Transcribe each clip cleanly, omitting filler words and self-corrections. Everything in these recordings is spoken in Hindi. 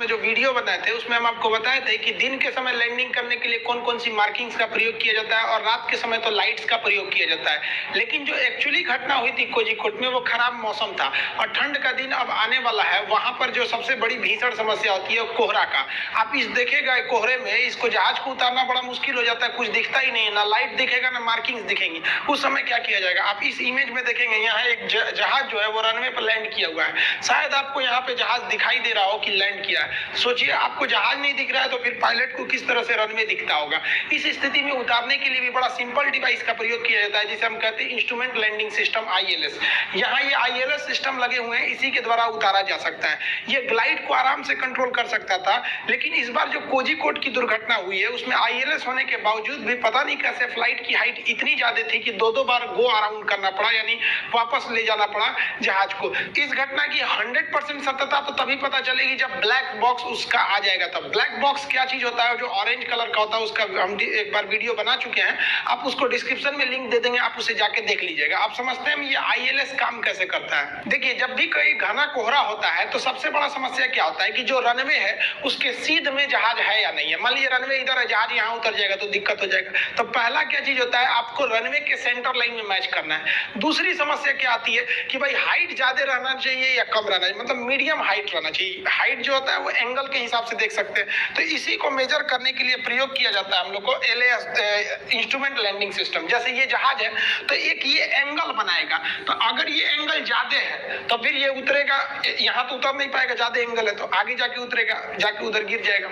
आपने जो वीडियो बनाए थे उसमें हम आपको बताए थे कि दिन के समय लैंडिंग करने के लिए कौन कौन सी मार्किंग्स का प्रयोग किया जाता है और रात के समय तो लाइट्स का प्रयोग किया जाता है। लेकिन जो एक्चुअली घटना हुई थी कोझिकोड में वो खराब मौसम था और ठंड का दिन अब आने वाला है। वहां पर जो सबसे बड़ी भीषण समस्या होती है कोहरा का। आप इस देखेगा कोहरे में इसको जहाज को उतारना बड़ा मुश्किल हो जाता है, कुछ दिखता ही नहीं, ना लाइट दिखेगा ना मार्किंग्स दिखेंगी। उस समय क्या किया जाएगा, आप इस इमेज में देखेंगे यहाँ एक जहाज जो है वो रनवे पर लैंड किया हुआ है। शायद आपको यहाँ पे जहाज दिखाई दे रहा हो कि लैंड किया है। सोचिए आपको जहाज नहीं दिख रहा है तो फिर पायलट को किस तरह से रनवे दिखता होगा। इस स्थिति में उतारने के लिए भी बड़ा सिंपल डिवाइस का प्रयोग किया जाता है जिसे हम कहते हैं इंस्ट्रूमेंट लैंडिंग सिस्टम ILS। यहाँ ये ILS सिस्टम लगे हुए हैं, इसी के द्वारा उतारा जा सकता है। ये ग्लाइड को आराम से कंट्रोल कर सकता था, लेकिन इस बार जो कोझिकोड की दुर्घटना हुई है उसमें ILS होने के बावजूद भी पता नहीं कैसे फ्लाइट की हाइट इतनी ज्यादा थी कि दो बार गो अराउंड करना पड़ा, यानी वापस ले जाना पड़ा जहाज को। इस घटना की 100% सत्यता तो तभी पता चलेगी जब ब्लैक बॉक्स उसका आ जाएगा। तब ब्लैक बॉक्स क्या चीज होता है, जो ऑरेंज कलर का होता है, उसका हम एक बार वीडियो बना चुके हैं, आप उसको डिस्क्रिप्शन में लिंक दे देंगे, आप उसे जाके देख लीजिएगा। आप समझते हैं ये ILS काम कैसे करता है। देखिए जब भी कोई घना कोहरा होता है तो सबसे बड़ा समस्या क्या होता है कि जो रनवे है उसके सीध में जहाज है या नहीं है। मान लीजिए रनवे इधर है, जहाज यहाँ उतर जाएगा तो दिक्कत हो जाएगा। तो पहला क्या चीज होता है, आपको रनवे के सेंटर लाइन में मैच करना है। दूसरी समस्या क्या आती है कि भाई हाइट ज्यादा रहना चाहिए या कम रहना चाहिए, मतलब मीडियम हाइट रहना चाहिए। हाइट जो होता है वो एंगल के हिसाब से देख सकते हैं। तो इसी को मेजर करने के लिए प्रयोग किया जाता है हम लोग को LAS इंस्ट्रूमेंट लैंडिंग सिस्टम। जैसे ये जहाज है तो एक ये एंगल बनाएगा, तो अगर ये एंगल ज्यादा है तो फिर ये उतरेगा, यहाँ तो उतर नहीं पाएगा, ज्यादा एंगल है तो आगे जाके उतरेगा, जाके उधर गिर जाएगा।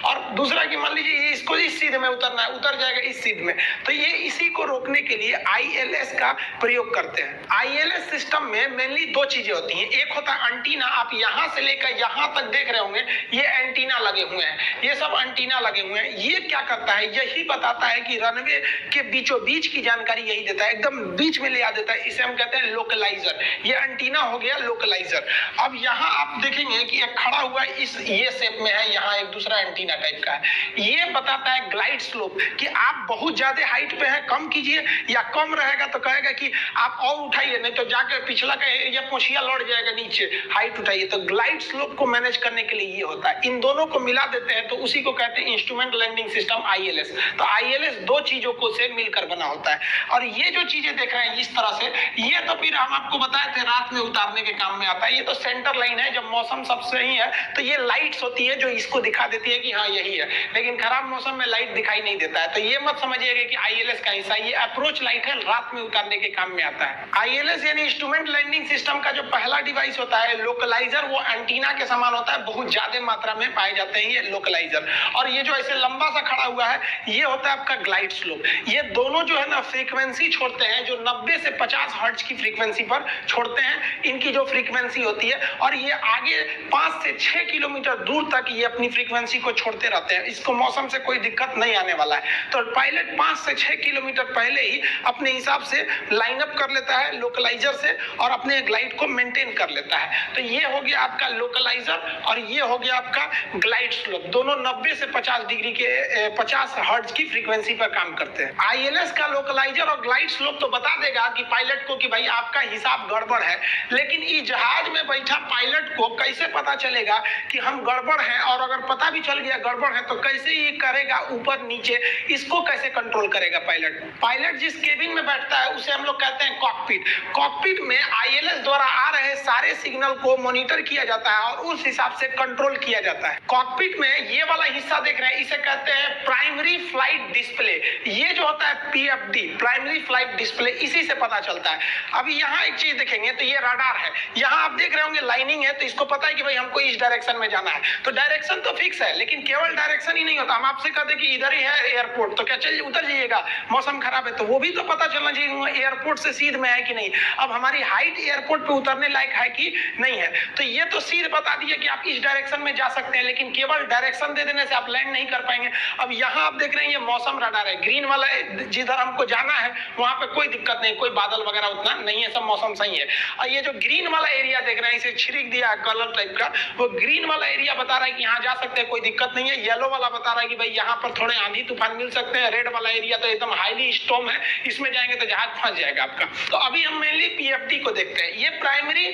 और दूसरा कि मान लीजिए ये इसको इस सीध में उतरना है, उतर जाएगा इस सीध में, तो ये इसी को रोकने के लिए ILS का प्रयोग करते हैं। ILS सिस्टम में मेनली दो चीजें होती हैं। एक होता है एंटीना, आप यहां से लेकर यहां तक देख रहे होंगे ये एंटीना लगे हुए हैं, ये सब एंटीना लगे हुए हैं। ये क्या करता है, यही बताता है कि रनवे के बीचों बीच की जानकारी यही देता है, एकदम बीच में ले आ देता है। इसे हम कहते हैं लोकलाइजर। ये एंटीना हो गया लोकलाइजर। अब यहाँ आप देखेंगे कि एक खड़ा हुआ इस ये शेप में है, यहाँ एक दूसरा एंटीना टाइप का है। ये बताता है ग्लाइड स्लोप कि आप बहुत ज्यादा हाइट पे हैं, कम कीजिए, या कम रहेगा तो कहेगा कि आप और उठाइए, नहीं तो जाकर पिछला का ये पोछिया लौट जाएगा नीचे, हाइट उठाइए। तो ग्लाइड स्लोप को मैनेज करने के लिए ये होता है। इन दोनों को मिला देते हैं तो उसी को कहते हैं इंस्ट्रूमेंट लैंडिंग सिस्टम ILS। तो ILS दो चीजों को से मिलकर बना होता है। और ये जो चीजें देख रहे हैं इस तरह से, ये तो फिर हम आपको बताए थे रात में उतारने के काम में आता है। ये तो सेंटर लाइन है, जब मौसम सब सही है तो ये लाइट्स होती है जो इसको दिखा देती है कि हाँ यही है। लेकिन खराब मौसम में लाइट दिखाई नहीं देता है, तो ये मत समझिएगा कि ILS का हिस्सा। ये अप्रोच लाइट है, रात में उतारने के काम में आता है। ILS यानी इंस्ट्रूमेंट लैंडिंग सिस्टम का जो पहला डिवाइस होता है लोकलाइजर, वो एंटीना के समान होता है, बहुत ज्यादा मात्रा में पाए जाते हैं ये लोकलाइजर। और ये जो ऐसे लंबा सा खड़ा हुआ है ये होता है आपका ग्लाइड स्लोप। ये दोनों जो है ना फ्रीक्वेंसी छोड़ते हैं, जो 90 से 50 हर्ट्ज की फ्रीक्वेंसी पर छोड़ते हैं, इनकी जो फ्रीक्वेंसी होती है। और ये आगे 5 से 6 किलोमीटर दूर तक ये अपनी फ्रीक्वेंसी को छोड़ते रहते हैं। इसको मौसम से कोई दिक्कत नहीं आने वाला है। तो पायलट 5 से 6 किलोमीटर पहले ही अपने हिसाब से लाइन अप कर लेता है लोकलाइजर से और अपने ग्लाइड को मेंटेन कर लेता है। तो ये हो गया आपका लोकलाइजर और ये हो गया आपका ग्लाइड स्लोप। दोनों 90 से 50 डिग्री के 50 हर्ट्ज की फ्रीक्वेंसी पर काम करते हैं। ILS का लोकलाइजर और ग्लाइड स्लोप तो बता देगा कि पायलट को कि भाई आपका हिसाब गड़बड़ है, लेकिन इस जहाज में बैठा पायलट को कैसे पता चलेगा कि हम गड़बड़ हैं? और अगर पता भी चल गया गड़बड़ है तो कैसे ये करेगा ऊपर नीचे, इसको कैसे कंट्रोल करेगा पायलट? पायलट जिस केबिन में बैठता है उसे हम लोग कहते हैं कॉकपिट। कॉकपिट में ILS द्वारा आ रहे सारे सिग्नल को मॉनिटर किया जाता है और उस हिसाब से कंट्रोल किया जाता है। कॉकपिट में ये वाला हिस्सा देख रहे हैं, इसे कहते हैं प्राइमरी फ्लाइट डिस्प्ले। ये जो होता है PFD, प्राइमरी फ्लाइट डिस्प्ले, इसी से पता चलता है। अभी यहाँ एक चीज देखेंगे तो ये रडार है, यहाँ आप देख रहे होंगे लाइनिंग है, तो इसको पता है कि भाई हमको इस डायरेक्शन में जाना है। तो डायरेक्शन तो फिक्स है, लेकिन केवल डायरेक्शन ही नहीं होता। हम आपसे कहते कि इधर ही है एयरपोर्ट, तो क्या चलिए उतर जाइएगा, मौसम खराब है, तो वो भी तो पता चलना चाहिए एयरपोर्ट से सीध में है कि नहीं। अब हमारी हाइट एयरपोर्ट पे उतरने लायक है कि नहीं है, तो ये तो सीध बता दिया कि आप इस डायरेक्शन में जा सकते हैं, लेकिन केवल डायरेक्शन दे देने से आप लैंड नहीं कर पाएंगे। अब यहाँ आप देख रहे हैं ये मौसम रडार है, ग्रीन वाला जिधर हमको जाना है वहां पे कोई दिक्कत नहीं, कोई बादल वगैरह उतना नहीं है, सब मौसम सही है। और ये जो ग्रीन वाला एरिया देख रहे हैं, इसे छिड़क दिया कलर टाइप का, वो ग्रीन वाला एरिया बता रहा है कि यहाँ जा सकते हैं, कोई दिक्कत नहीं है। येलो वाला बता रहा है कि भाई यहाँ पर थोड़े आंधी तूफान मिल सकते हैं। रेड वाला एरिया तो एकदम हाईली स्टॉर्म है, इसमें जाएंगे तो जहाज फंस जाएगा आपका। तो अभी हम मेनली PFD को देखते हैं। ये प्राइमरी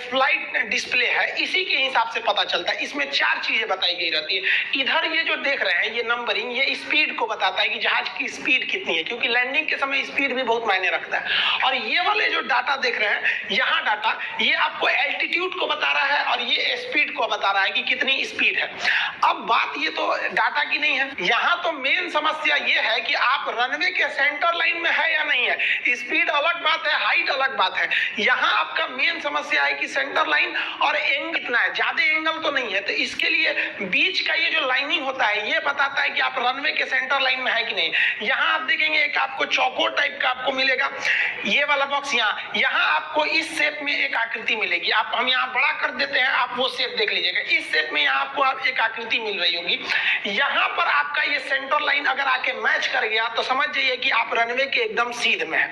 फ्लाइट डिस्प्ले है, इसी के हिसाब से पता चलता है है, इसमें 4 चीजें बताई गई रहती है। इधर ये जो देख रहे हैं ये नंबरिंग, ये स्पीड को बताता है कि जहाज की स्पीड कितनी है, क्योंकि लैंडिंग के समय स्पीड भी बहुत मायने रखता है। और ये वाले जो डाटा देख रहे हैं यहाँ डाटा, ये आपको एल्टीट्यूड को बता रहा है और ये स्पीड को बता रहा है कि कितनी स्पीड है। अब बात ये तो डाटा की नहीं है, यहाँ तो मेन समस्या ये है कि आप रनवे के सेंटर लाइन में है या नहीं है। स्पीड अलग बात है, हाइट अलग बात है। यहाँ आपका मेन समस्या है कि सेंटर लाइन और एंगल कितना है, ज्यादा एंगल तो नहीं है। तो इसके लिए बीच का ये जो लाइनिंग होता है ये बताता है कि आप रनवे के सेंटर लाइन में है कि नहीं। यहाँ आप देखेंगे एक आपको चौकोर टाइप का आपको मिलेगा, ये वाला बॉक्स यहाँ आपको इस शेप में एक आकृति मिलेगी। आप हम यहाँ बड़ा कर देते हैं, आप वो शेप देख लीजिएगा। इस शेप में यहाँ आपको एक आकृति मिल रही होगी। यहाँ पर आपका ये सेंटर लाइन अगर आके मैच कर गया तो समझ जाइए कि आप रनवे के एकदम सीध में है।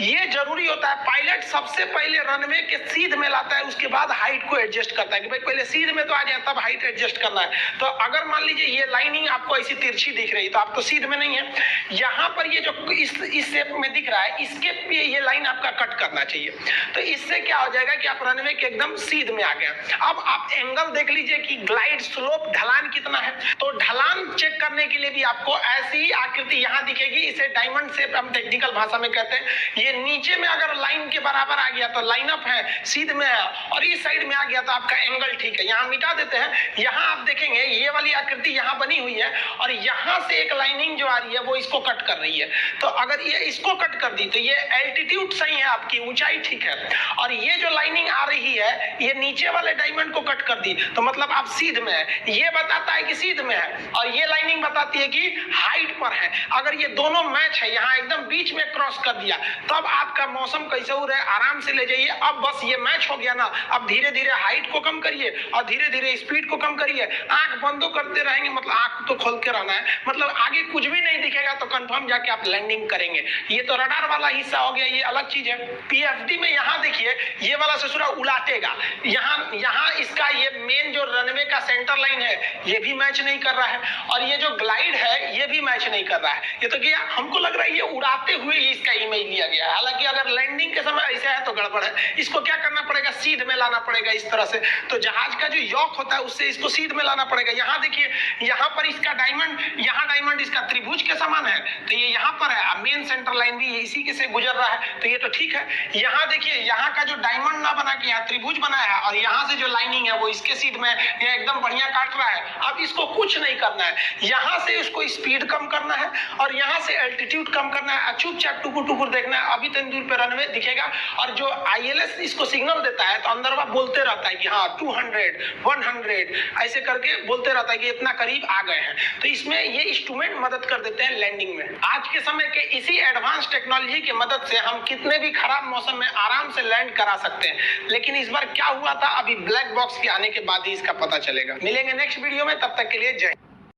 ये जरूरी होता है, पायलट सबसे पहले रनवे के सीध में लाता है, उसके बाद हाइट को एडजस्ट करता है कि भाई पहले सीध में तो आ जाए तब हाइट एडजस्ट करना है। तो अगर मान लीजिए ये लाइनिंग आपको ऐसी तिरछी दिख रही तो आप तो सीध में नहीं है। यहाँ पर ये जो इस शेप में दिख रहा है इसके पे ये लाइन आपका कट करना चाहिए। तो इससे क्या हो जाएगा कि आप रनवे के एकदम सीध में आ गए। अब आप एंगल देख लीजिए कि ग्लाइड स्लोप ढलान कितना है। तो ढलान चेक करने के लिए भी आपको ऐसी ही आकृति यहाँ दिखेगी, इसे डायमंड शेप हम टेक्निकल भाषा में कहते हैं। ये नीचे में अगर लाइन के बराबर आ गया तो लाइन अप है, सीध में है, और इस साइड में आ गया तो आपका एंगल ठीक है। यहाँ मिटा देते हैं। यहाँ आप देखेंगे ये वाली आकृति यहाँ बनी हुई है और यहाँ से एक लाइनिंग जो आ रही है वो इसको कट कर रही है। तो अगर ये इसको कट कर दी तो ये एल्टीट्यूड सही है, आपकी ऊंचाई ठीक है। और ये जो लाइनिंग आ रही है ये नीचे वाले डायमंड को कट कर दी तो मतलब आप सीध में है, ये बताता है कि सीध में है। और ये लाइनिंग बताती है कि हाइट पर है। अगर ये दोनों मैच है, यहाँ एकदम बीच में क्रॉस कर दिया तब आपका मौसम कैसे हो रहा है, आराम से ले जाइए। अब बस ये मैच हो गया ना, अब धीरे धीरे हाइट को कम करिए और धीरे धीरे स्पीड को कम करिए। आंख बंद करते रहेंगे, मतलब आंख तो खोल के रहना है, मतलब आगे कुछ भी नहीं दिखेगा तो कंफर्म जाके आप लैंडिंग करेंगे। ये तो रडार वाला हिस्सा हो गया, ये अलग चीज है। पीएफडी में यहाँ देखिए ये वाला ससुरा उलाटेगा, यहाँ इसका ये मेन जो रनवे का सेंटर लाइन है ये भी मैच नहीं कर रहा है और ये जो ग्लाइड है ये भी मैच नहीं कर रहा है। ये तो क्या हमको लग रहा है ये उड़ाते हुए ही इसका इमेज लिया गया है। हालांकि अगर लैंडिंग के समय ऐसा है तो गड़बड़ है, इसको क्या करना पड़ेगा, सीध में लाना पड़ेगा इस तरह से। तो जहाज का जो यॉक होता है उससे इसको सीध में लाना पड़ेगा। यहाँ देखिए यहाँ पर इसका डायमंड, यहाँ डायमंड इसका त्रिभुज के समान है तो ये यहाँ पर है, मेन सेंटर लाइन भी इसी के से गुजर रहा है तो ये तो ठीक है। यहाँ देखिए यहाँ का जो डायमंड ना बना के यहाँ त्रिभुज बनाया है और यहाँ से जो लाइनिंग है वो इसके सीध में ये एकदम बढ़िया काट रहा है। अब इसको कुछ नहीं करना है, यहाँ से इसको स्पीड कम करना है और यहाँ से एल्टीट्यूड कम करना है। चुपचाप टुकुर टुकुर देखना है, अभी तक दूर पे रनवे दिखेगा और जो आईएलएस इसको सिग्नल देता है तो अंदर वह बोलते रहता है कि हाँ 200 100 ऐसे करके बोलते रहता है कि इतना करीब आ गए हैं। तो इसमें ये इंस्ट्रूमेंट मदद कर देते हैं लैंडिंग में। आज के समय के इसी एडवांस टेक्नोलॉजी की मदद से हम कितने भी खराब मौसम में आराम से लैंड करा सकते हैं। लेकिन इस बार क्या हुआ था अभी ब्लैक बॉक्स के आने के बाद ही इसका पता चलेगा। मिलेंगे नेक्स्ट वीडियो में, तब तक के लिए जय।